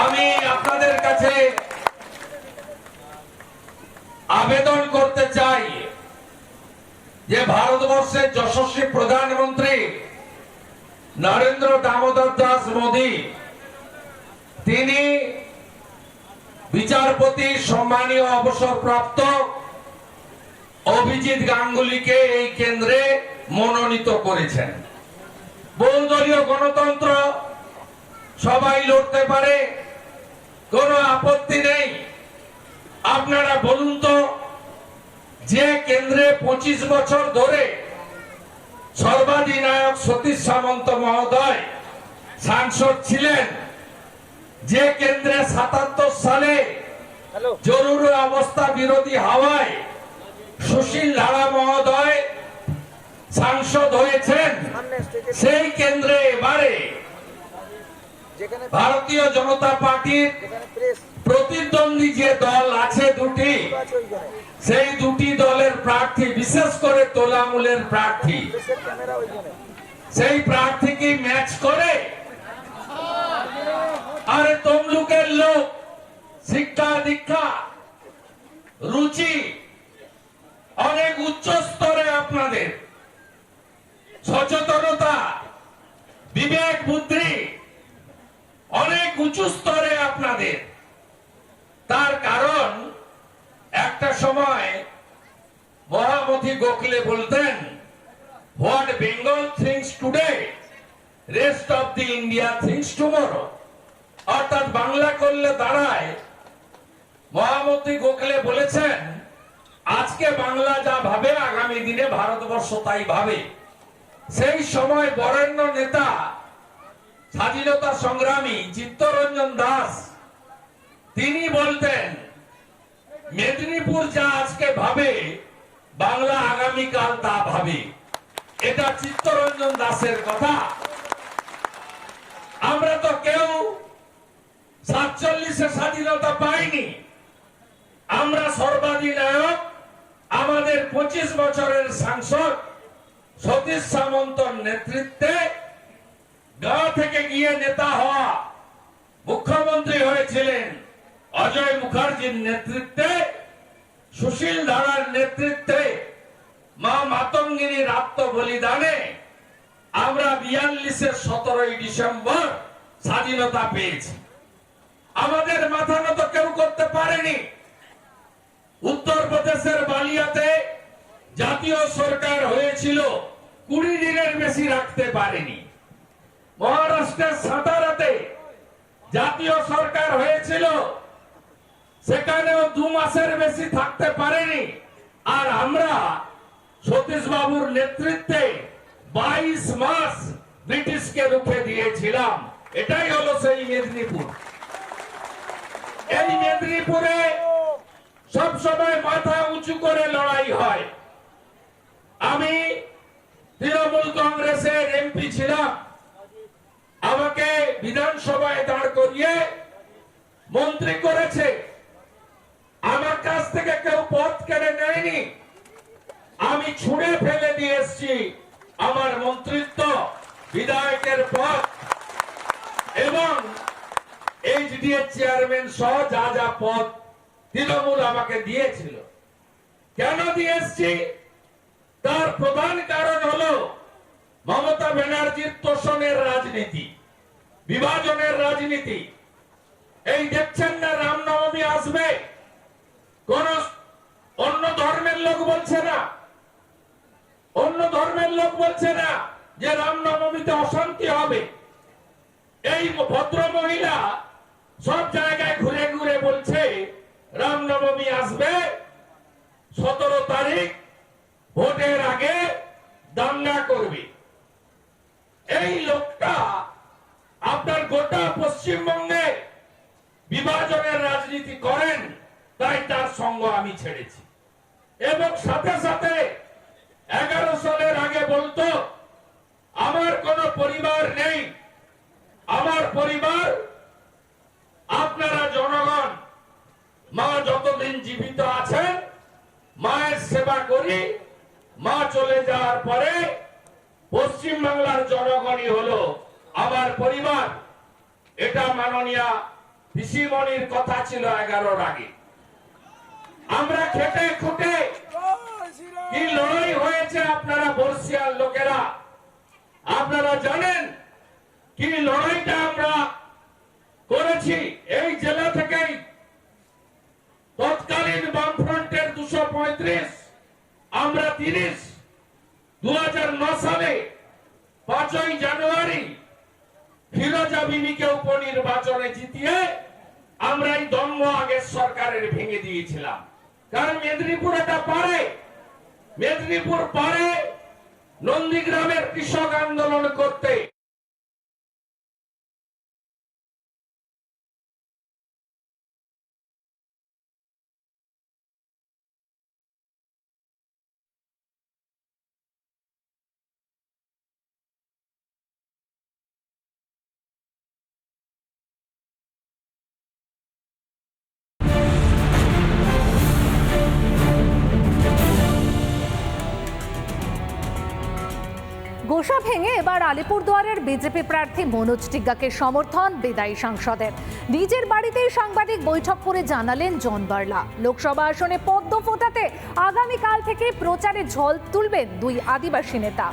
আমি আপনাদের কাছে আবেদন করতে চাই যে ভারতবর্ষের যশস্বী প্রধানমন্ত্রী নরেন্দ্র দামোদর দাস মোদী তিনি বিচারপতি সম্মানীয় অবসরপ্রাপ্ত অভিজিৎ গাঙ্গুলিকে এই কেন্দ্রে মনোনীত করেছেন। বহুদলীয় গণতন্ত্র, সবাই লড়তে পারে, কোনো আপত্তি নেই। আপনারা বলুন তো, যে কেন্দ্রে 25 বছর ধরে সর্বাধিনায়ক সতীশ সামন্ত মহোদয় সাংসদ ছিলেন, যে কেন্দ্রে 77 সালে জরুরি অবস্থা বিরোধী হাওয়ায় সুশীল ধারা মহোদয় সাংসদ হয়েছেন, সেই কেন্দ্রে এবারে ভারতীয় জনতা পার্টির প্রতিদ্বন্দ্বী যে দল আছে দুটি, সেই দুটি দলের প্রার্থী, বিশেষ করে তৃণমূলের প্রার্থী, সেই প্রার্থীকে ম্যাচ করে আরে তমলুকের লোক, শিক্ষা দীক্ষা রুচি অনেক উচ্চ স্তরে, আপনাদের সচেতনতা বিবেক বুদ্ধি অনেক উঁচু স্তরে আপনাদের। তার কারণ একটা সময় মহামতি গোখলে বলতেন, what Bengal things today rest of the India things tomorrow. অর্থাৎ বাংলা করলে দাঁড়ায়, মহামতি গোখলে বলেছেন আজকে বাংলা যা ভাবে আগামী দিনে ভারতবর্ষ তাই ভাবে। সেই সময় বরেণ্য নেতা স্বাধীনতা সংগ্রামী চিত্তরঞ্জন দাস তিনি বলতেন, মেদিনীপুর যা আজকে ভাবে বাংলা আগামীকাল তা ভাবে। এটা চিত্তরঞ্জন দাসের কথা। আমরা তো কেউ 47-এ স্বাধীনতা পাইনি। আমরা সর্বাধিনায়ক আমাদের 25 বছরের সাংসদ সতীশ সামন্তর নেতৃত্বে গাঁ থেকে গিয়ে নেতা হওয়া, মুখ্যমন্ত্রী হয়েছিলেন অজয় মুখার্জির নেতৃত্বে, সুশীল ধারার নেতৃত্বে, মা মাতঙ্গিনীর আত্মবলিদানে আমরা 42-এর 17ই ডিসেম্বর স্বাধীনতা পেয়েছি। আমাদের মাথা নত কেউ করতে পারেনি। উত্তরপ্রদেশের বালিয়াতে জাতীয় সরকার হয়েছিল, 20 দিনের বেশি রাখতে পারেনি। মহারাষ্ট্রের সাতারাতে জাতীয় সরকার হয়েছিল, সেখানেও 2 মাসের বেশি থাকতে পারেনি। আর আমরা সতীশ বাবুর নেতৃত্বে 22 মাস ব্রিটিশকে রুখে দিয়েছিলাম। এটাই হলো সেই মেদিনীপুর। এই মেদিনীপুরে সব সময় মাথা উঁচু করে লড়াই হয়। আমি তৃণমূল কংগ্রেসের এমপি ছিলাম, আমাকে বিধানসভায় দাঁড় করিয়ে মন্ত্রী করেছে। আমার কাছ থেকে কেউ পদ কেড়ে নেয়নি। আমি ছুঁড়ে ফেলে দিয়ে এসেছি আমার মন্ত্রিত্ব, বিধায়কের পদ এবং এইচডিএ চেয়ারম্যান সহ যা যা পদ তৃণমূল আমাকে দিয়েছিল। কেন দিয়ে এসেছি? তার প্রধান কারণ হলো মমতা ব্যানার্জির তোষণের রাজনীতি, বিভাজনের রাজনীতি। এই দেখছেন না, রামনবমী আসবে, কোন অন্য ধর্মের লোক বলছে না, অন্য ধর্মের লোক বলছে না যে রামনবমীতে অশান্তি হবে। এই ভদ্র মহিলা সব জায়গায় ঘুরে ঘুরে বলছে রামনবমী আসবে, 17 তারিখ ভোটের আগে দাঙ্গা করবে। এই লোকটা আপনার গোটা পশ্চিমবঙ্গে বিভাজনের রাজনীতি করেন, তাই তার সঙ্গ আমি ছেড়েছি। এবং সাথে সাথে 11 সালের আগে বলতো আমার কোনো পরিবার নেই, আমার পরিবার আপনারা জনগণ। মা যতদিন জীবিত আছেন মায়ের সেবা করি, মা চলে যাওয়ার পরে পশ্চিম বাংলার জনগণই হলো আমার পরিবার। এটা মাননীয় পিসিমণির কথা ছিল 11-র আগে। আমরা খেটে খুঁটে কি লড়াই হয়েছে আপনারা বর্ষিয়ার লোকেরা আপনারা জানেন কি লড়াইটা আমরা করেছি। এই জেলা থেকেই তৎকালীন বামফ্রন্টের 235 আমরা 30 2009 সালে 5ই জানুয়ারি ফিরোজা বিবিকে উপনির্বাচনে জিতিয়ে আমরা এই দম্ভ আগের সরকারের ভেঙে দিয়েছিলাম। কারণ মেদিনীপুর এটা পারে, মেদিনীপুর পারে নন্দীগ্রামের কৃষক আন্দোলন করতে। গোসা ভেঙে এবার আলিপুরদুয়ারের বিজেপি প্রার্থী মনোজ টিগ্গাকে সমর্থন বিদায়ী সাংসদের। নিজের বাড়িতেই সাংবাদিক বৈঠক করে জানালেন জন বার্লা লোকসভা আসনে পদ্ম ফোটাতে আগামীকাল থেকে প্রচারে ঝড় তুলবেন দুই আদিবাসী নেতা।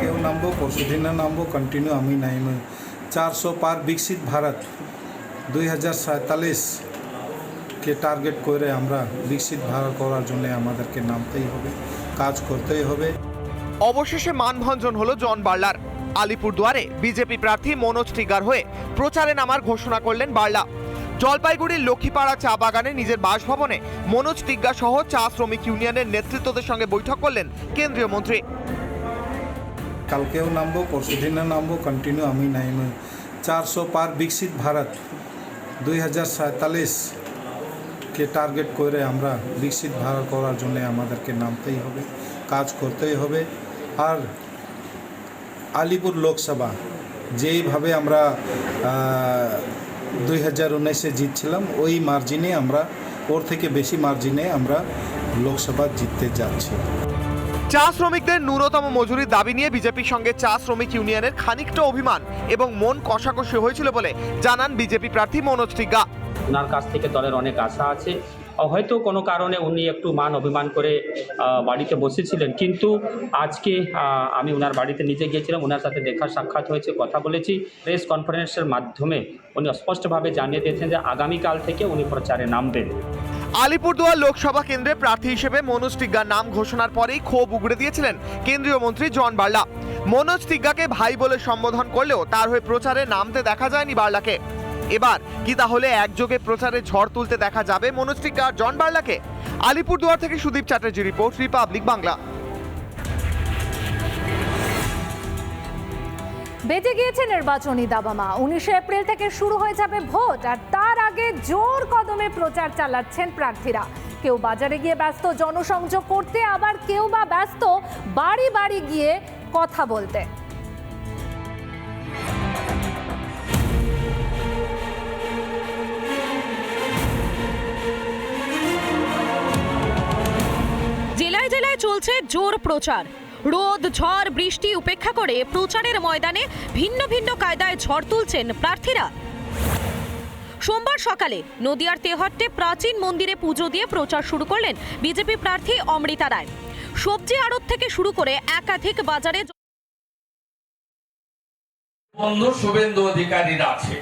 কেউ নামবো, পরশুদিনে নামবো, কন্টিনিউ আমি নাইমে 400 পার বিকশিত ভারত 2047 কে টার্গেট করে আমরা বিকশিত ভারত করার জন্য আমাদেরকে নামতেই হবে, কাজ করতেই হবে। অবশেষে মানভঞ্জন হলো জন বার্লার। আলিপুরদুয়ারে বিজেপি প্রার্থী মনোজ টিগ্গার হয়ে প্রচারে নামার ঘোষণা করলেন বার্লা। জলপাইগুড়ির লক্ষ্মীপাড়া চা বাগানে নিজের বাসভবনে মনোজ টিগ্গা সহ চা শ্রমিক ইউনিয়নের নেতৃত্বদের সঙ্গে বৈঠক করলেন কেন্দ্রীয় মন্ত্রী। কালকেও নামবো, পরশুদিনে নামবো, কন্টিনিউ আমি নাইমে 400 পার বিকশিত ভারত 2047 কে টার্গেট করে আমরা বিকশিত ভারত করার জন্য আমাদেরকে নামতেই হবে, কাজ করতেই হবে। আর আলিপুর লোকসভা যেইভাবে আমরা 2019-এ জিতছিলাম ওই মার্জিনে আমরা ওর থেকে বেশি মার্জিনে আমরা লোকসভা জিততে যাচ্ছি। চা শ্রমিকদের ন্যূনতম মজুরির দাবি নিয়ে বিজেপির সঙ্গে চা শ্রমিক ইউনিয়নের খানিকটা অভিমান এবং মন কষাকষি হয়েছিল বলে জানান বিজেপি প্রার্থী মনোজ টিগ্গা। ওনার কাছ থেকে দলের অনেক আশা আছে, হয়তো কোনো কারণে উনি একটু মান অভিমান করে বাড়িতে বসেছিলেন, কিন্তু আজকে আমি ওনার বাড়িতে নিজে গিয়েছিলাম, ওনার সাথে দেখা সাক্ষাৎ হয়েছে, কথা বলেছি। প্রেস কনফারেন্সের মাধ্যমে উনি স্পষ্টভাবে জানিয়ে দিয়েছেন যে আগামীকাল থেকে উনি প্রচারে নামবেন। আলিপুরদুয়ার লোকসভা কেন্দ্রে প্রার্থী হিসেবে মনোজ টিগ্গার নাম ঘোষণার পরেই ক্ষোভ উগড়ে দিয়েছিলেন কেন্দ্রীয় মন্ত্রী জন বার্লা। মনোজ টিগ্গাকে ভাই বলে সম্বোধন করলেও তার হয়ে প্রচারে নামতে দেখা যায়নি বার্লাকে। এবার কি তাহলে একযোগে প্রচারে ঝড় তুলতে দেখা যাবে মনোজ টিগ্গা আর জন বার্লাকে? আলিপুরদুয়ার থেকে সুদীপ চ্যাটার্জি রিপোর্ট, রিপাবলিক বাংলা। বেজে গিয়েছে নির্বাচনী দাবামা। 19 এপ্রিল থেকে শুরু হয়ে যাবে ভোট, আর তার আগে জোর কদমে প্রচার চালাচ্ছেন প্রার্থীরা। কেউ বাজারে গিয়ে ব্যস্ত জনসংযোগ করতে, আবার কেউ বা ব্যস্ত বাড়ি বাড়ি গিয়ে কথা বলতে। জেলায় জেলায় চলছে জোর প্রচার। রোদ, ঝড়, বৃষ্টি উপেক্ষা করে প্রচারের ময়দানে ভিন্ন ভিন্ন কায়দায় ঝড় তুলছেন প্রার্থীরা। সোমবার সকালে নদিয়ার তেহট্টে প্রাচীন মন্দিরে পুজো দিয়ে প্রচার শুরু করলেন বিজেপি প্রার্থী অমৃতা রায়। সবজি আড়ত থেকে শুরু করে একাধিক বাজারে বন্ধু শুভেন্দু অধিকারীর আছে।